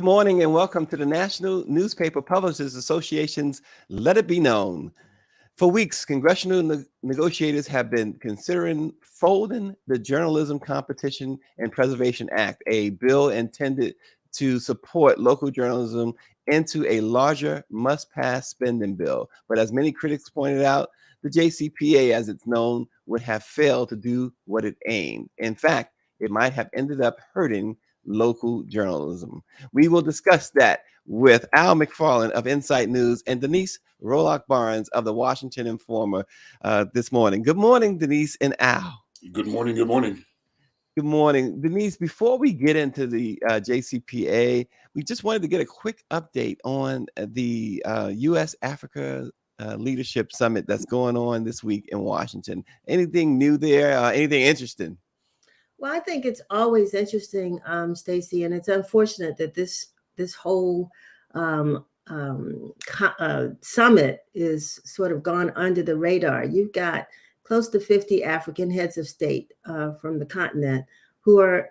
morning and welcome to the National Newspaper Publishers Association's Let It Be Known. For weeks, congressional negotiators have been considering folding the Journalism Competition and Preservation Act, a bill intended to support local journalism, into a larger must-pass spending bill. But as many critics pointed out, the JCPA, as it's known, would have failed to do what it aimed. In fact, it might have ended up hurting local journalism. We will discuss that with Al McFarlane of Insight News and Denise Rolark Barnes of the Washington Informer this morning. Good morning, Denise and Al. Good morning. Good morning. Good morning, Denise. Before we get into the JCPA, we just wanted to get a quick update on the U.S. Africa Leadership Summit that's going on this week in Washington. Anything new there? Anything interesting? Well, I think it's always interesting, Stacey, and it's unfortunate that this whole summit is sort of gone under the radar. You've got close to 50 African heads of state from the continent who are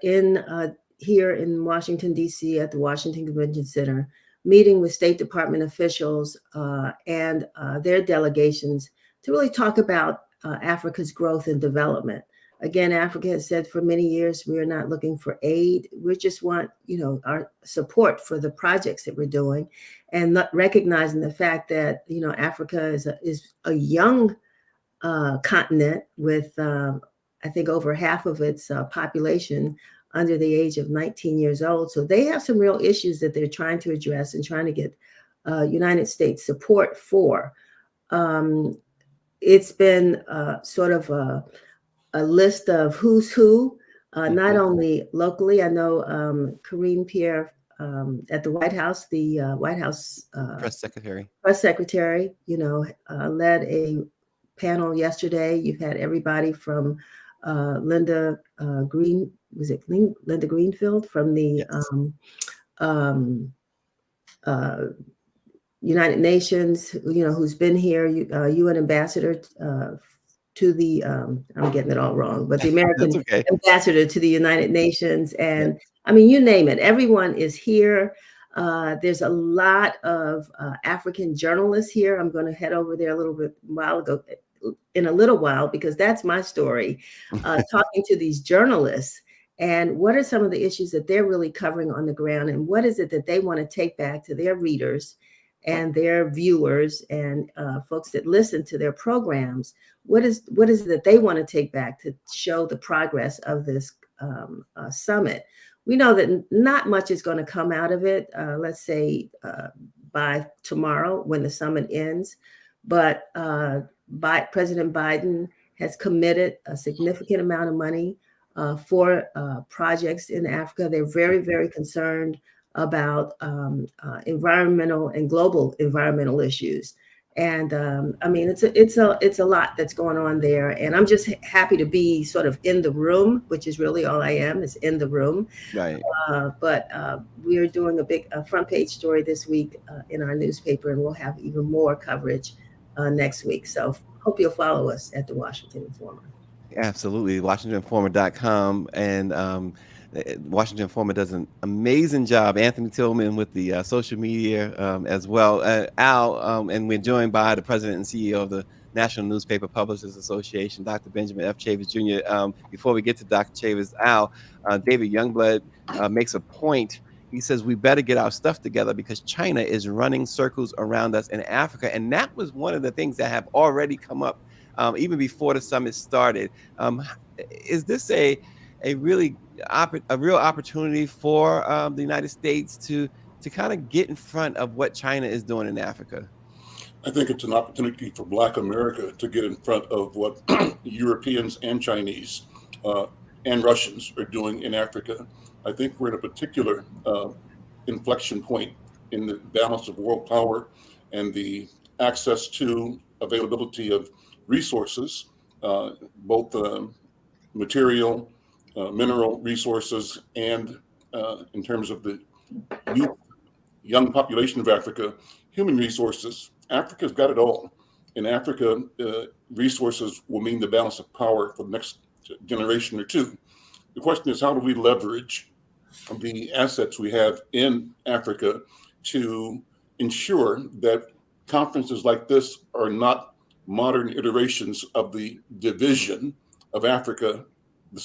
here in Washington, D.C. at the Washington Convention Center, meeting with State Department officials and their delegations to really talk about Africa's growth and development. Again, Africa has said for many years, we are not looking for aid. We just want, our support for the projects that we're doing, and not recognizing the fact that, Africa is a young continent with, I think, over half of its population under the age of 19 years old. So they have some real issues that they're trying to address and trying to get United States support for. It's been sort of a list of who's who, not only locally. I know Karine Pierre at the White House, the White House press secretary, led a panel yesterday. You've had everybody from Linda Greenfield from the United Nations, who's been here, UN ambassador to the, I'm getting it all wrong, but the American ambassador to the United Nations. And I mean, you name it, everyone is here. There's a lot of African journalists here. I'm going to head over there in a little while, because that's my story, talking to these journalists. And what are some of the issues that they're really covering on the ground? And what is it that they want to take back to their readers and their viewers and folks that listen to their programs? What is it that they want to take back to show the progress of this summit? We know that not much is going to come out of it, let's say by tomorrow when the summit ends. But President Biden has committed a significant amount of money for projects in Africa. They're very, very concerned about environmental and global environmental issues. And I mean, it's a lot that's going on there. And I'm just happy to be sort of in the room, which is really all I am, is in the room. Right. But we are doing a big front page story this week in our newspaper, and we'll have even more coverage next week. So hope you'll follow us at the Washington Informer. Absolutely. WashingtonInformer.com. And Washington Informer does an amazing job. Anthony Tillman with the social media as well. Al, and we're joined by the president and CEO of the National Newspaper Publishers Association, Dr. Benjamin F. Chavis Jr. Before we get to Dr. Chavis, Al, David Youngblood makes a point. He says we better get our stuff together because China is running circles around us in Africa. And that was one of the things that have already come up even before the summit started. Is this a real opportunity for the United States to kind of get in front of what China is doing in Africa? I think it's an opportunity for Black America to get in front of what Europeans and Chinese and Russians are doing in Africa. I think we're in a particular inflection point in the balance of world power and the access to availability of resources, both material, mineral resources, and in terms of the young population of Africa, human resources. Africa's got it all. In Africa, resources will mean the balance of power for the next generation or two. The question is, how do we leverage the assets we have in Africa to ensure that conferences like this are not modern iterations of the division of Africa, the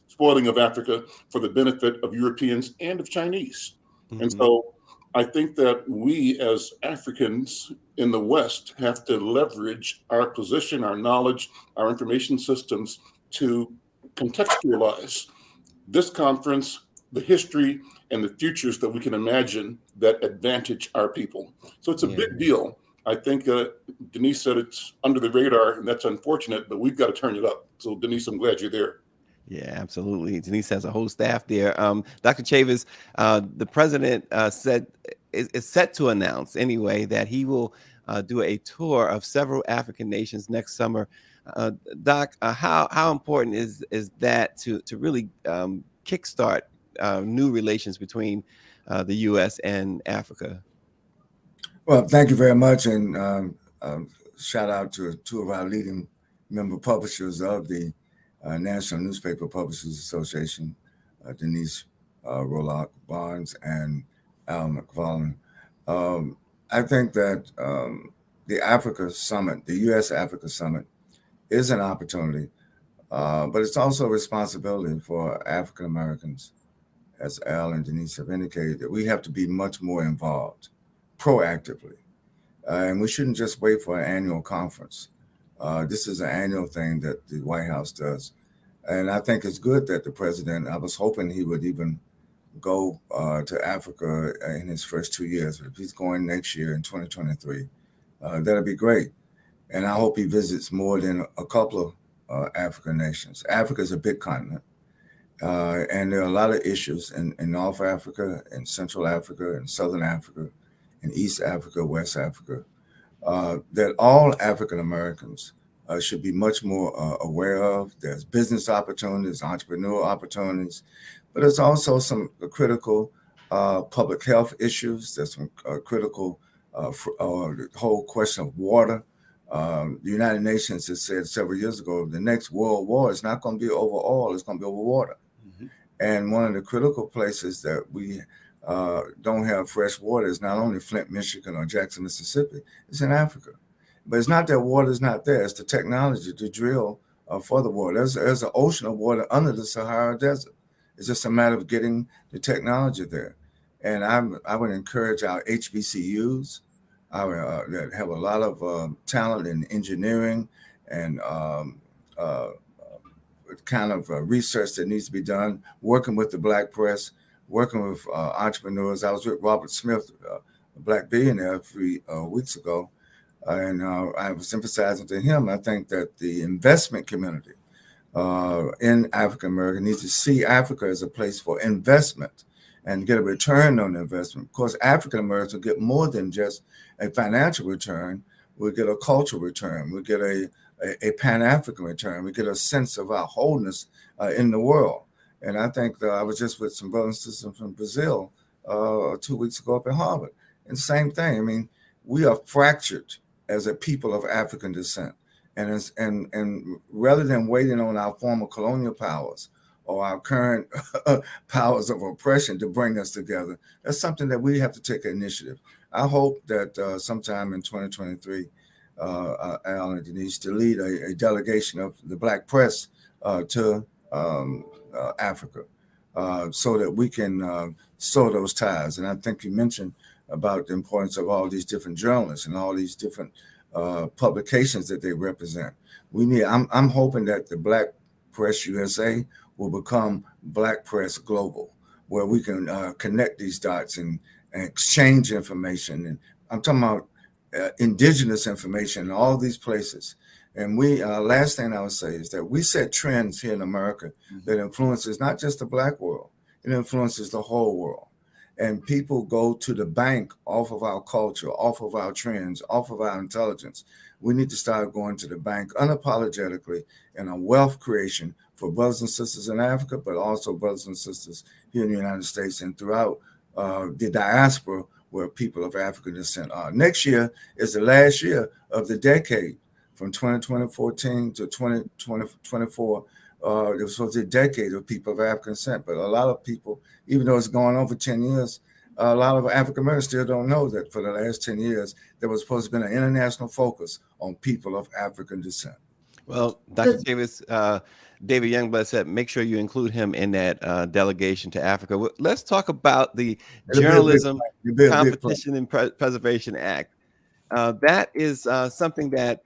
spoiling of Africa for the benefit of Europeans and of Chinese. And so I think that we as Africans in the West have to leverage our position, our knowledge, our information systems to contextualize this conference, the history, and the futures that we can imagine that advantage our people. So it's a big deal. I think Denise said it's under the radar, and that's unfortunate, but we've got to turn it up. So Denise, I'm glad you're there. Yeah, absolutely. Denise has a whole staff there. Dr. Chavis, the president said is set to announce anyway that he will do a tour of several African nations next summer. Doc, how important is that to really kickstart new relations between the U.S. and Africa? Well, thank you very much, and shout out to two of our leading member publishers of the National Newspaper Publishers Association, Denise Rolark Barnes and Al McFarlane. I think that the Africa Summit, the U.S. Africa Summit, is an opportunity, but it's also a responsibility for African Americans, as Al and Denise have indicated, that we have to be much more involved proactively. And we shouldn't just wait for an annual conference. This is an annual thing that the White House does. And I think it's good that the president, I was hoping he would even go to Africa in his first 2 years. But if he's going next year in 2023, that'll be great. And I hope he visits more than a couple of African nations. Africa is a big continent. And there are a lot of issues in North Africa, in Central Africa, in Southern Africa, in East Africa, West Africa, that all African Americans should be much more aware of. There's business opportunities, entrepreneurial opportunities, but there's also some critical public health issues. There's some critical the whole question of water. The United Nations has said several years ago, the next world war is not going to be over oil, it's going to be over water. And one of the critical places that we don't have fresh water is not only Flint, Michigan, or Jackson, Mississippi, it's in Africa. But it's not that water is not there, it's the technology to drill for the water. There's an ocean of water under the Sahara Desert. It's just a matter of getting the technology there. And I would encourage our HBCUs that have a lot of talent in engineering and kind of research that needs to be done, working with the Black press, working with entrepreneurs. I was with Robert Smith, a Black billionaire, a few weeks ago, and I was emphasizing to him, I think that the investment community in African America needs to see Africa as a place for investment and get a return on the investment. Of course, African Americans will get more than just a financial return. We'll get a cultural return. We'll get a Pan-African return. We get a sense of our wholeness in the world. And I think I was just with some brothers and sisters from Brazil 2 weeks ago up in Harvard. And same thing. I mean, we are fractured as a people of African descent. And rather than waiting on our former colonial powers or our current powers of oppression to bring us together, that's something that we have to take initiative. I hope that sometime in 2023, Al and Denise, to lead a delegation of the Black press to Africa so that we can sow those ties. And I think you mentioned about the importance of all these different journalists and all these different publications that they represent. I'm hoping that the Black Press USA will become Black Press Global, where we can connect these dots and exchange information. And I'm talking about indigenous information in all these places. And last thing I would say is that we set trends here in America that influences not just the Black world, it influences the whole world. And people go to the bank off of our culture, off of our trends, off of our intelligence. We need to start going to the bank unapologetically in a wealth creation for brothers and sisters in Africa, but also brothers and sisters here in the United States and throughout the diaspora where people of African descent are. Next year is the last year of the decade from 2014 to 2024. There was supposed to be a decade of people of African descent, but a lot of people, even though it's gone on for 10 years, a lot of African Americans still don't know that for the last 10 years, there was supposed to be an international focus on people of African descent. Well, Dr. Davis, David Youngblood said, make sure you include him in that delegation to Africa. Let's talk about the Journalism Competition and Preservation Act. That is something that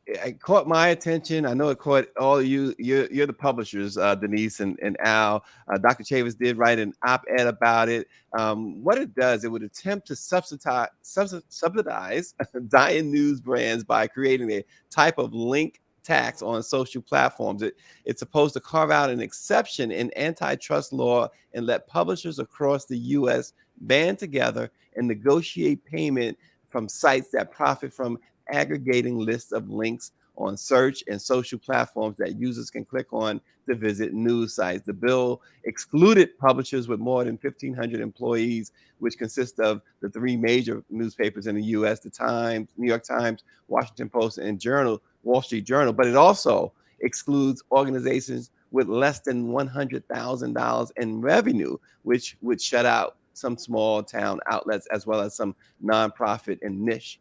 it caught my attention. I know it caught all of you. You're the publishers, Denise and Al. Dr. Chavis did write an op-ed about it. What it does, it would attempt to subsidize dying news brands by creating a type of link tax on social platforms. It's supposed to carve out an exception in antitrust law and let publishers across the U.S. band together and negotiate payment from sites that profit from aggregating lists of links on search and social platforms that users can click on to visit news sites. The bill excluded publishers with more than 1,500 employees, which consist of the three major newspapers in the U.S., the Times, New York Times, Washington Post, and Wall Street Journal. But it also excludes organizations with less than $100,000 in revenue, which would shut out some small town outlets, as well as some nonprofit and niche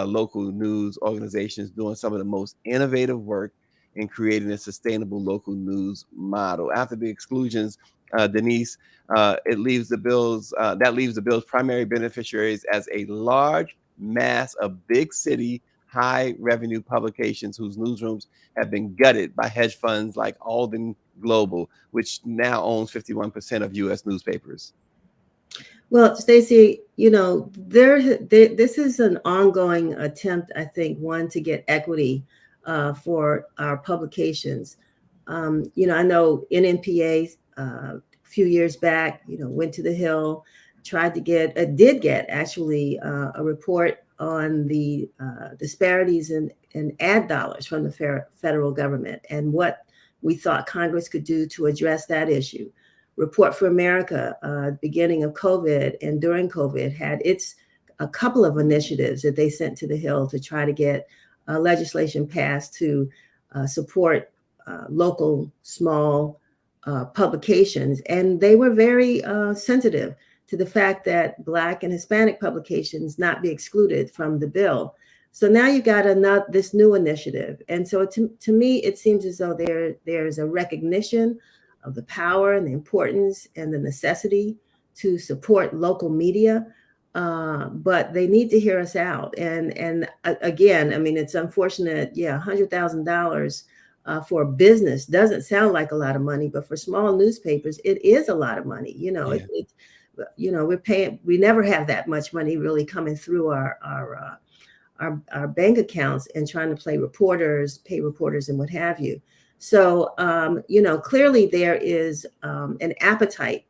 local news organizations doing some of the most innovative work in creating a sustainable local news model. After the exclusions, Denise, it leaves the bill's primary beneficiaries as a large mass of big city, high revenue publications whose newsrooms have been gutted by hedge funds like Alden Global, which now owns 51% of U.S. newspapers. Well, Stacey, this is an ongoing attempt, I think, to get equity for our publications. I know NNPA a few years back, went to the Hill, did get actually a report on the disparities in ad dollars from the federal government and what we thought Congress could do to address that issue. Report for America, beginning of COVID and during COVID, had a couple of initiatives that they sent to the Hill to try to get legislation passed to support local small publications. And they were very sensitive to the fact that Black and Hispanic publications not be excluded from the bill. So now you got this new initiative. And so to me, it seems as though there's a recognition of the power and the importance and the necessity to support local media, but they need to hear us out. And again, I mean, it's unfortunate. Yeah, $100,000 for a business doesn't sound like a lot of money, but for small newspapers, it is a lot of money. We're paying. We never have that much money really coming through our bank accounts and trying to pay reporters, and what have you. So, clearly there is an appetite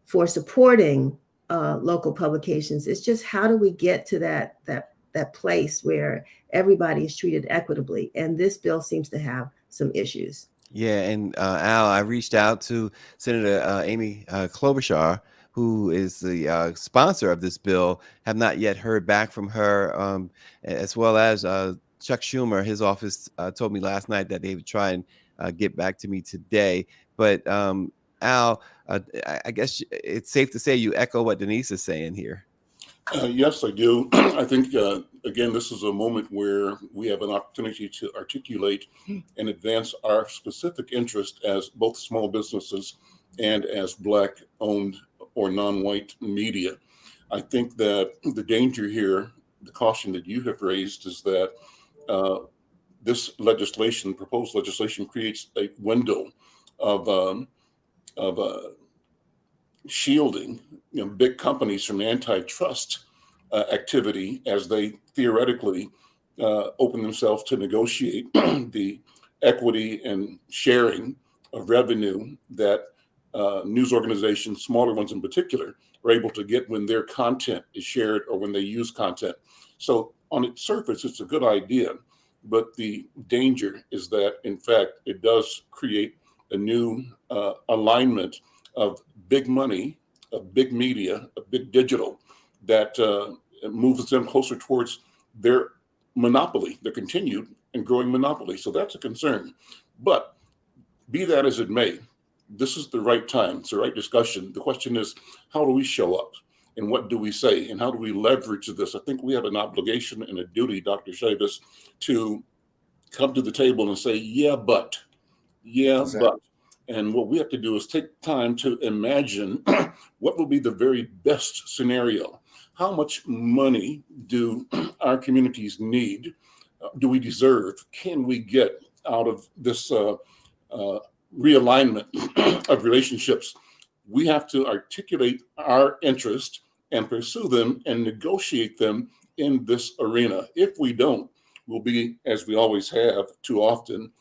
for supporting local publications. It's just, how do we get to that place where everybody is treated equitably? And this bill seems to have some issues. Yeah, and Al, I reached out to Senator Amy Klobuchar, who is the sponsor of this bill. Have not yet heard back from her, as well as Chuck Schumer. His office told me last night that they would try and get back to me today. But Al, I guess it's safe to say you echo what Denise is saying here. Yes, I do. I think, again, this is a moment where we have an opportunity to articulate and advance our specific interest as both small businesses and as Black-owned or non-white media. I think that the danger here, the caution that you have raised, is that this proposed legislation, creates a window of shielding big companies from antitrust activity as they theoretically open themselves to negotiate the equity and sharing of revenue that news organizations, smaller ones in particular, are able to get when their content is shared or when they use content. So on its surface, it's a good idea, but the danger is that, in fact, it does create a new alignment of big money, of big media, of big digital, that moves them closer towards their monopoly, their continued and growing monopoly. So that's a concern. But Be that as it may, this is the right time. It's the right discussion. The question is, how do we show up? And what do we say? And how do we leverage this? I think we have an obligation and a duty, Dr. Chavis, to come to the table and say, yeah, but. And what we have to do is take time to imagine what will be the very best scenario. How much money do our communities need? Do we deserve? Can we get out of this realignment of relationships? We have to articulate our interest and pursue them and negotiate them in this arena. If we don't, we'll be, as we always have too often,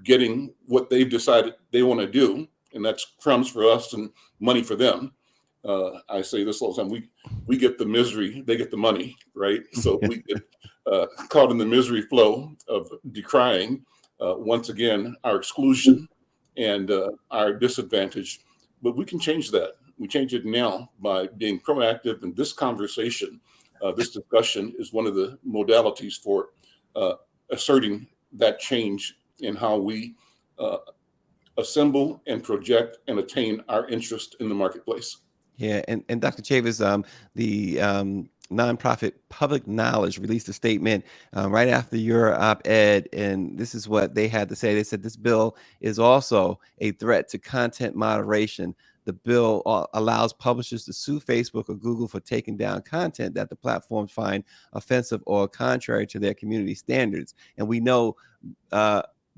getting what they've decided they want to do, and that's crumbs for us and money for them. I say this all the time: we get the misery, they get the money, right? So we get caught in the misery flow of decrying once again our exclusion and our disadvantage. But we can change that. We change it now by being proactive. And this conversation, this discussion, is one of the modalities for asserting that change in how we assemble and project and attain our interest in the marketplace. Yeah, and Dr. Chavis, the nonprofit Public Knowledge released a statement right after your op-ed, and this is what they had to say. They said this bill is also a threat to content moderation. The bill allows publishers to sue Facebook or Google for taking down content that the platforms find offensive or contrary to their community standards. And we know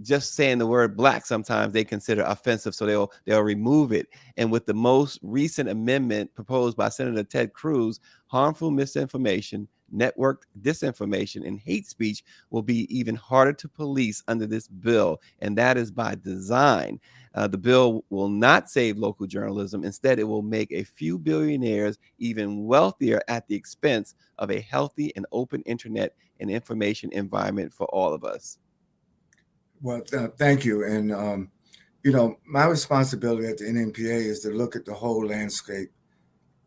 just saying the word Black sometimes they consider offensive, so they'll remove it. And with the most recent amendment proposed by Senator Ted Cruz, harmful misinformation, networked disinformation, and hate speech will be even harder to police under this bill, and that is by design. The bill will not save local journalism. Instead, it will make a few billionaires even wealthier at the expense of a healthy and open internet and information environment for all of us. Well, thank you. And, my responsibility at the NNPA is to look at the whole landscape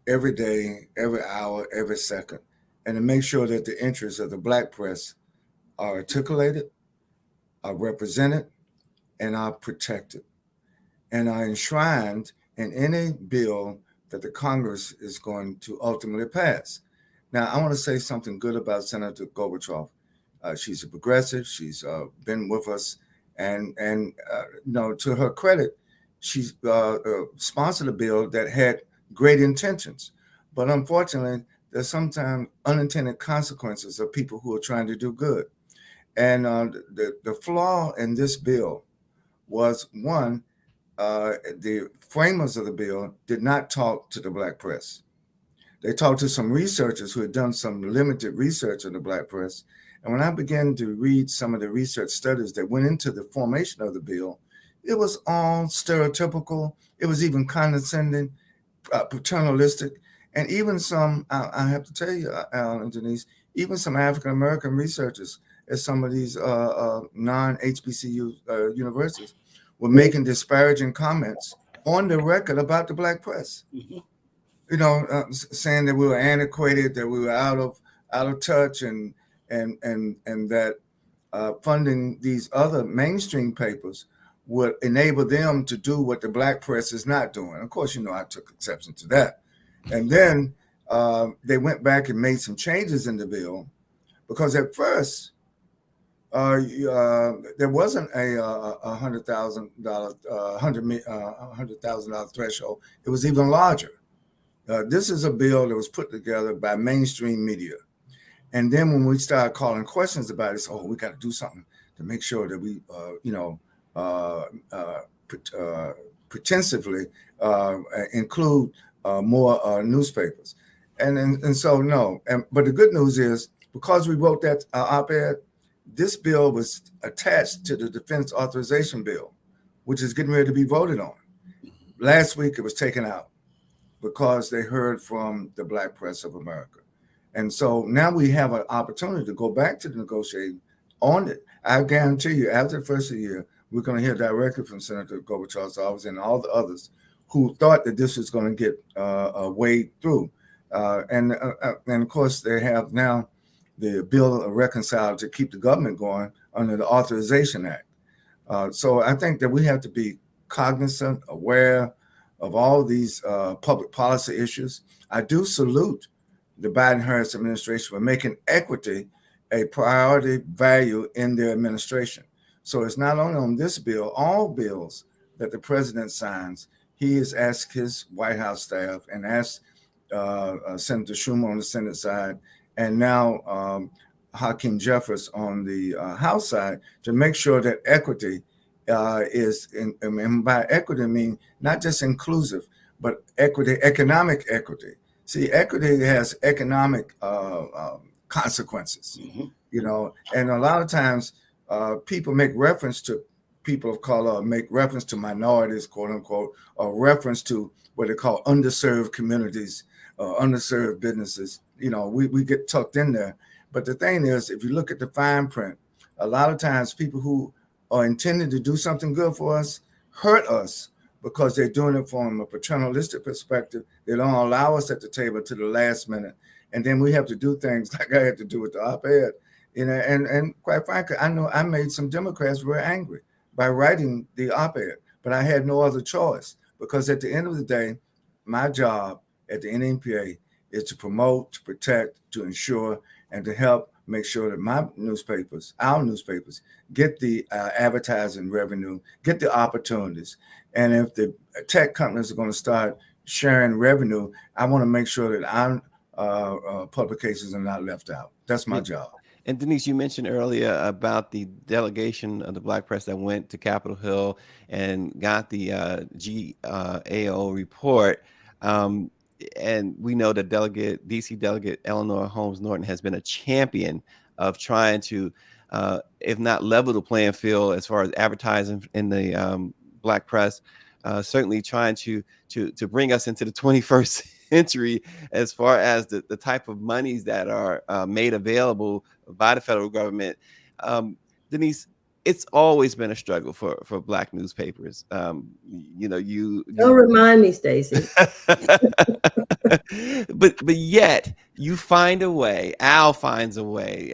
every day, every hour, every second, and to make sure that the interests of the Black press are articulated, are represented, and are protected, and are enshrined in any bill that the Congress is going to ultimately pass. Now, I want to say something good about Senator Gorbachev. She's a progressive. She's been with us. And to her credit, she sponsored a bill that had great intentions. But unfortunately, there's sometimes unintended consequences of people who are trying to do good. And the flaw in this bill was, one, the framers of the bill did not talk to the Black press. They talked to some researchers who had done some limited research on the Black press. And when I began to read some of the research studies that went into the formation of the bill, it was all stereotypical. It was even condescending, paternalistic, and even some, I have to tell you, Al and Denise, even some African-American researchers at some of these non-HBCU universities were making disparaging comments on the record about the Black press. Mm-hmm. Saying that we were antiquated, that we were out of touch, and that funding these other mainstream papers would enable them to do what the Black press is not doing. Of course, I took exception to that. And then they went back and made some changes in the bill, because at first there wasn't a $100,000 threshold. It was even larger. This is a bill that was put together by mainstream media. And then when we started calling questions about it, we got to do something to make sure that we, pretensively include more newspapers. And so, no. But the good news is, because we wrote that op-ed, this bill was attached to the Defense Authorization Bill, which is getting ready to be voted on. Last week, it was taken out because they heard from the Black press of America. And so now we have an opportunity to go back to the negotiating on it. I guarantee you, after the first of the year, we're going to hear directly from Senator Gorbachev's office and all the others who thought that this was going to get weighed through. And of course, they have now the bill reconciled to keep the government going under the Authorization Act. So I think that we have to be cognizant, aware of all these public policy issues. I do salute the Biden-Harris administration for making equity a priority value in their administration. So it's not only on this bill, all bills that the president signs, he has asked his White House staff and asked Senator Schumer on the Senate side, and now Hakeem Jeffers on the House side, to make sure that equity is, and by equity I mean not just inclusive, but equity, economic equity. See, equity has economic consequences, you know, and a lot of times people make reference to people of color, make reference to minorities, quote unquote, or reference to what they call underserved communities, underserved businesses. You know, we get tucked in there. But the thing is, if you look at the fine print, a lot of times people who are intended to do something good for us hurt us because they're doing it from a paternalistic perspective. They don't allow us at the table to the last minute. And then we have to do things like I had to do with the op-ed. You know, and quite frankly, I know I made some Democrats very angry by writing the op-ed, but I had no other choice, because at the end of the day, my job at the NMPA is to promote, to protect, to ensure, and to help make sure that my newspapers, our newspapers, get the advertising revenue, get the opportunities. And if the tech companies are going to start sharing revenue, I want to make sure that our publications are not left out. That's my job. And Denise, you mentioned earlier about the delegation of the Black press that went to Capitol Hill and got the GAO report. And we know that DC Delegate Eleanor Holmes Norton has been a champion of trying to, if not level the playing field as far as advertising in the Black press, certainly trying to bring us into the 21st century as far as the type of monies that are made available by the federal government. Denise, it's always been a struggle for Black newspapers. You know, you don't remind me, Stacey. but yet you find a way. Al finds a way,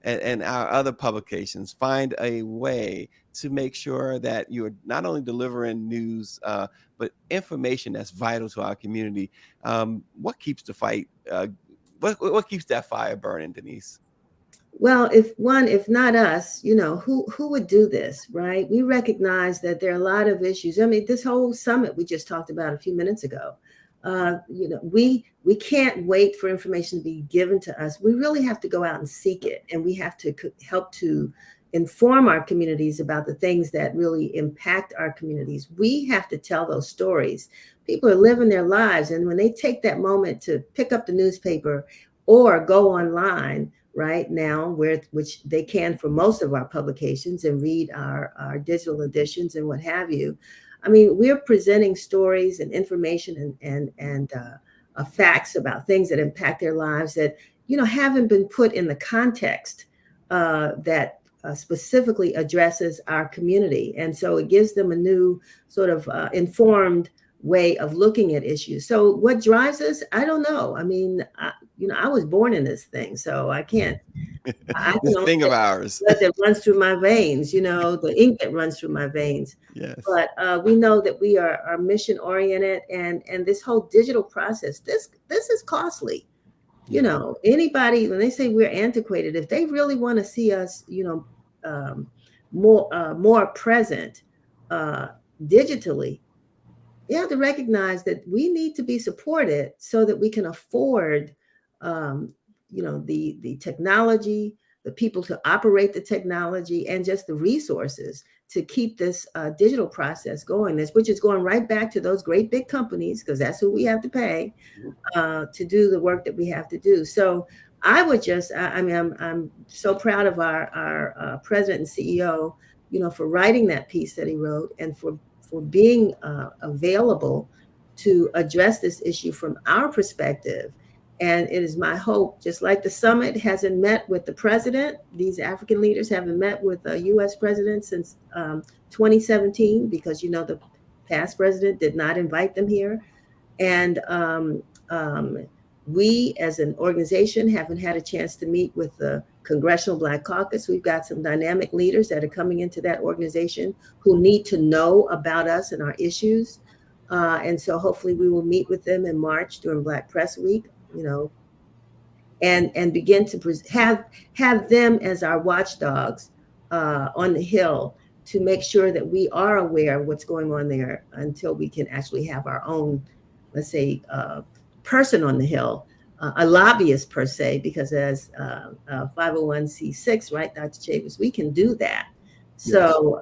and our other publications find a way to make sure that you're not only delivering news, but information that's vital to our community. What keeps the fight? What keeps that fire burning, Denise? Well, if not us, you know, who would do this, right? We recognize that there are a lot of issues. I mean, this whole summit we just talked about a few minutes ago, you know, we can't wait for information to be given to us. We really have to go out and seek it, and we have to help to inform our communities about the things that really impact our communities. We have to tell those stories. People are living their lives, and when they take that moment to pick up the newspaper or go online right now, which they can for most of our publications, and read our digital editions and what have you. I mean, we're presenting stories and information and facts about things that impact their lives that, you know, haven't been put in the context that specifically addresses our community. And so it gives them a new sort of informed way of looking at issues. So what drives us? I don't know. I mean, you know, I was born in this thing, so I can't. This thing of ours that runs through my veins, you know, the ink that runs through my veins. Yes. But we know that we are mission oriented, and this whole digital process, this is costly. You know, anybody, when they say we're antiquated, if they really want to see us, you know, more present digitally, you have to recognize that we need to be supported so that we can afford, you know, the technology, the people to operate the technology, and just the resources to keep this digital process going. Which is going right back to those great big companies, because that's who we have to pay to do the work that we have to do. So I would just, I mean, I'm so proud of our president and CEO, you know, for writing that piece that he wrote, and for being available to address this issue from our perspective. And it is my hope, just like the summit hasn't met with the president, these African leaders haven't met with a U.S. president since 2017, because, you know, the past president did not invite them here. And We, as an organization, haven't had a chance to meet with the Congressional Black Caucus. We've got some dynamic leaders that are coming into that organization who need to know about us and our issues. And so hopefully we will meet with them in March during Black Press Week, and begin to have them as our watchdogs on the Hill, to make sure that we are aware of what's going on there until we can actually have our own, let's say, person on the Hill, a lobbyist per se, because as 501c6, right, Dr. Chavis, we can do that. So,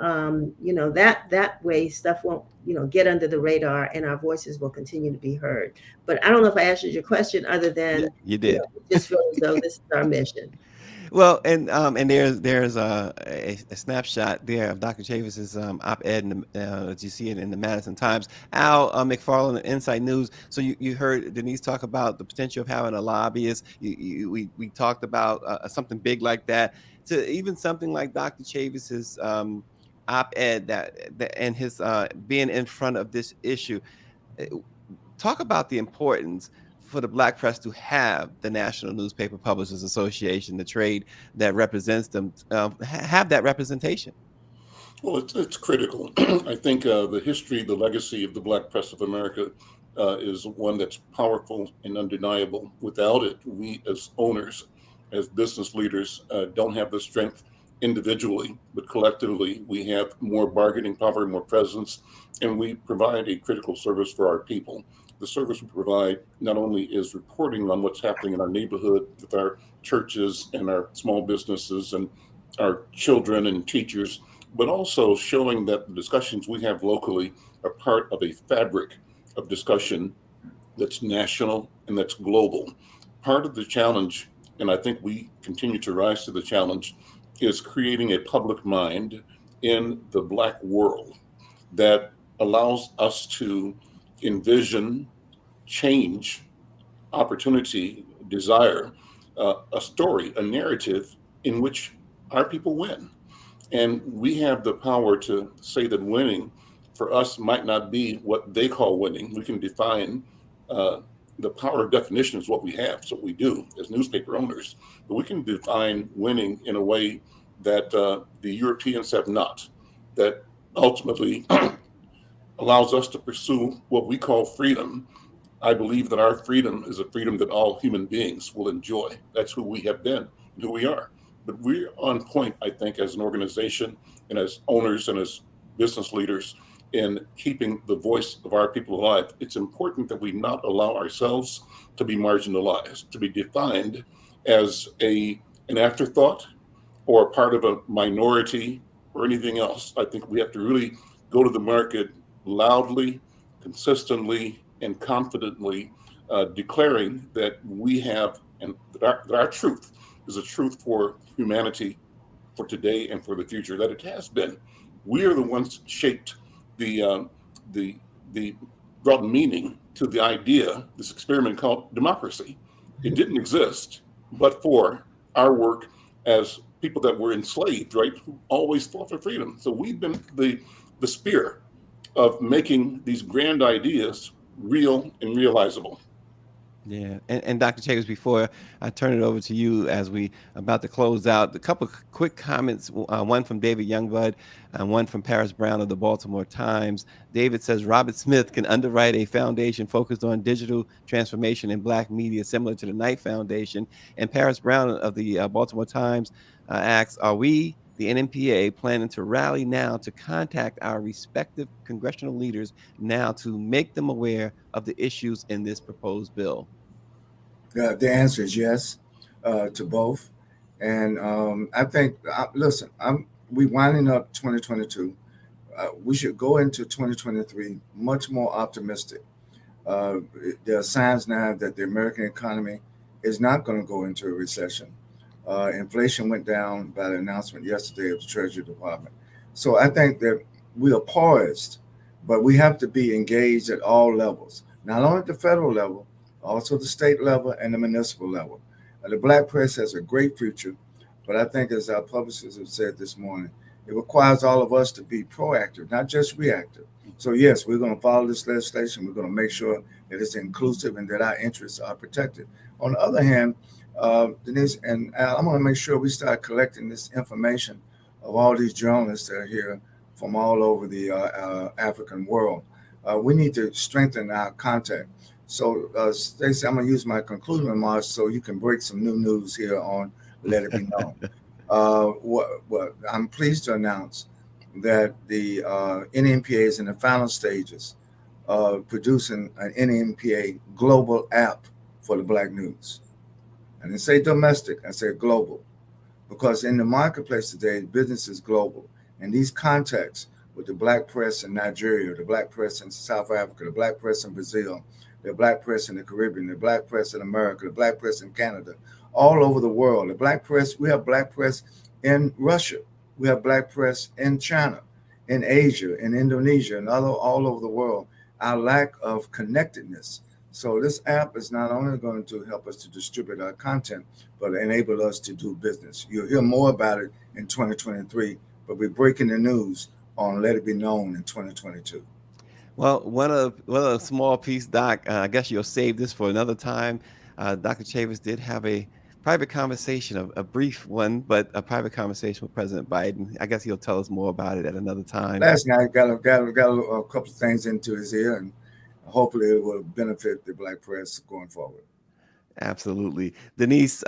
that way stuff won't, get under the radar, and our voices will continue to be heard. But I don't know if I answered your question, other than you did. Just feel as though this is our mission. Well, and there's a snapshot there of Dr. Chavis's op-ed, that you see it in the Madison Times. Al McFarlane, Insight News. So you heard Denise talk about the potential of having a lobbyist. We talked about something big like that, to even something like Dr. Chavis's op-ed that and his being in front of this issue. Talk about the importance for the Black press to have the National Newspaper Publishers Association, the trade that represents them, have that representation. Well, it's critical. I think the history, the legacy of the Black press of America is one that's powerful and undeniable. Without it, we as owners, as business leaders, don't have the strength individually, but collectively we have more bargaining power, more presence, and we provide a critical service for our people. The service we provide not only is reporting on what's happening in our neighborhood with our churches and our small businesses and our children and teachers, but also showing that the discussions we have locally are part of a fabric of discussion that's national and that's global. Part of the challenge, and I think we continue to rise to the challenge, is creating a public mind in the Black world that allows us to envision change, opportunity, desire, a story, a narrative in which our people win. And we have the power to say that winning for us might not be what they call winning. We can define the power of definition is what we have. It's what we do as newspaper owners. But we can define winning in a way that the Europeans have not, that ultimately allows us to pursue what we call freedom. I believe that our freedom is a freedom that all human beings will enjoy. That's who we have been and who we are. But we're on point, I think, as an organization and as owners and as business leaders in keeping the voice of our people alive. It's important that we not allow ourselves to be marginalized, to be defined as an afterthought or part of a minority or anything else. I think we have to really go to the market loudly, consistently, and confidently, declaring that we have, and that our truth is a truth for humanity, for today and for the future, that it has been. We are the ones shaped the brought meaning to the idea, this experiment called democracy. It didn't exist but for our work as people that were enslaved, right, who always fought for freedom. So we've been the spear of making these grand ideas real and realizable. Yeah, and Dr. Chavis, before I turn it over to you, as we about to close out, a couple of quick comments. One from David Youngblood, and one from Paris Brown of the Baltimore Times. David says Robert Smith can underwrite a foundation focused on digital transformation in Black media, similar to the Knight Foundation. And Paris Brown of the Baltimore Times asks, "Are we, the NMPA, planning to rally now to contact our respective congressional leaders now to make them aware of the issues in this proposed bill?" The answer is yes to both. And I think, listen, we winding up 2022. We should go into 2023 much more optimistic. There are signs now that the American economy is not going to go into a recession. Inflation went down by the announcement yesterday of the Treasury Department. So I think that we are poised, but we have to be engaged at all levels, not only at the federal level, also the state level and the municipal level. The Black press has a great future, but I think, as our publicists have said this morning, It requires all of us to be proactive, not just reactive. So yes, we're going to follow this legislation. We're going to make sure that it's inclusive and that our interests are protected. On the other hand, Denise and Al, I'm going to make sure we start collecting this information of all these journalists that are here from all over the African world. We need to strengthen our contact. So, Stacey, I'm going to use my concluding remarks so you can break some new news here on Let It Be Known. What I'm pleased to announce that the NMPA is in the final stages of producing an NMPA global app for the Black news. And I say domestic, I say global, because in the marketplace today, business is global. And these contacts with the Black press in Nigeria, the Black press in South Africa, the Black press in Brazil, the Black press in the Caribbean, the Black press in America, the Black press in Canada, all over the world. The Black press, we have Black press in Russia. We have Black press in China, in Asia, in Indonesia, and all over the world. Our lack of connectedness. So this app is not only going to help us to distribute our content, but enable us to do business. You'll hear more about it in 2023, but we're breaking the news on Let It Be Known in 2022. Well, one of a small piece, Doc. I guess you'll save this for another time. Dr. Chavis did have a private conversation, a brief one, but a private conversation with President Biden. I guess he'll tell us more about it at another time. Last night, got a couple of things into his ear, and hopefully it will benefit the Black press going forward. Absolutely. Denise,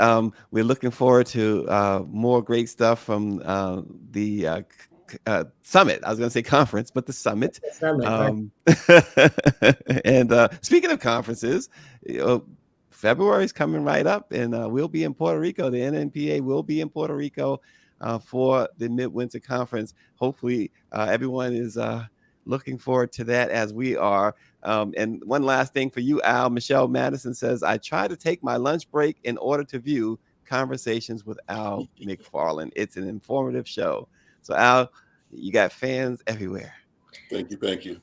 we're looking forward to more great stuff from the summit. I was going to say conference, but the summit. Right. And speaking of conferences, February is coming right up, and we'll be in Puerto Rico. The NNPA will be in Puerto Rico for the Midwinter Conference. Hopefully, everyone is looking forward to that, as we are. And one last thing for you, Al. Michelle Madison says, I try to take my lunch break in order to view Conversations with Al McFarlane. It's an informative show. So, Al, you got fans everywhere. Thank you. Thank you.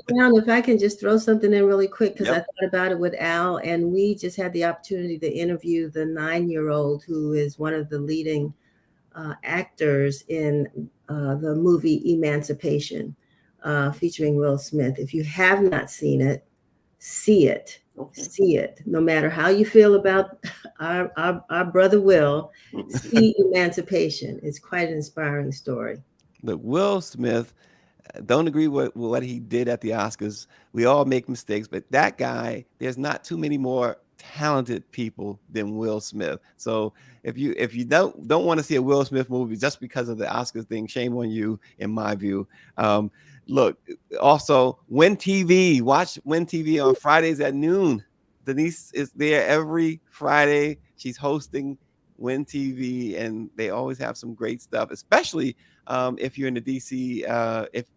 Brown, if I can just throw something in really quick, because I thought about it with Al, and we just had the opportunity to interview the 9-year-old who is one of the leading actors in the movie Emancipation, featuring Will Smith. If you have not seen it, see it. Okay. See it. No matter how you feel about our brother Will, see Emancipation. It's quite an inspiring story. Look, Will Smith, don't agree with what he did at the Oscars. We all make mistakes, but that guy, there's not too many more talented people than Will Smith. So if you don't want to see a Will Smith movie just because of the Oscars thing, shame on you, in my view. Look, also Win TV. Watch Win TV on Fridays at noon. Denise is there every Friday. She's hosting Win TV, and they always have some great stuff, especially if you're in the DC,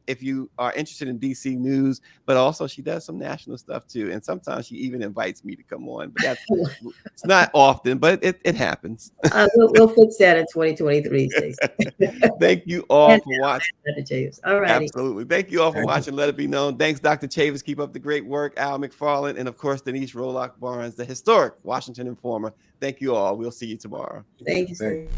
if you are interested in DC news, but also she does some national stuff too. And sometimes she even invites me to come on, but it's not often, but it happens. We'll fix that in 2023. Thank you all for watching. All right. Absolutely. Thank you all for watching Let It Be Known. Thanks, Dr. Chavis. Keep up the great work. Al McFarlane, and of course, Denise Rolark Barnes, the historic Washington Informer. Thank you all. We'll see you tomorrow. Thank you.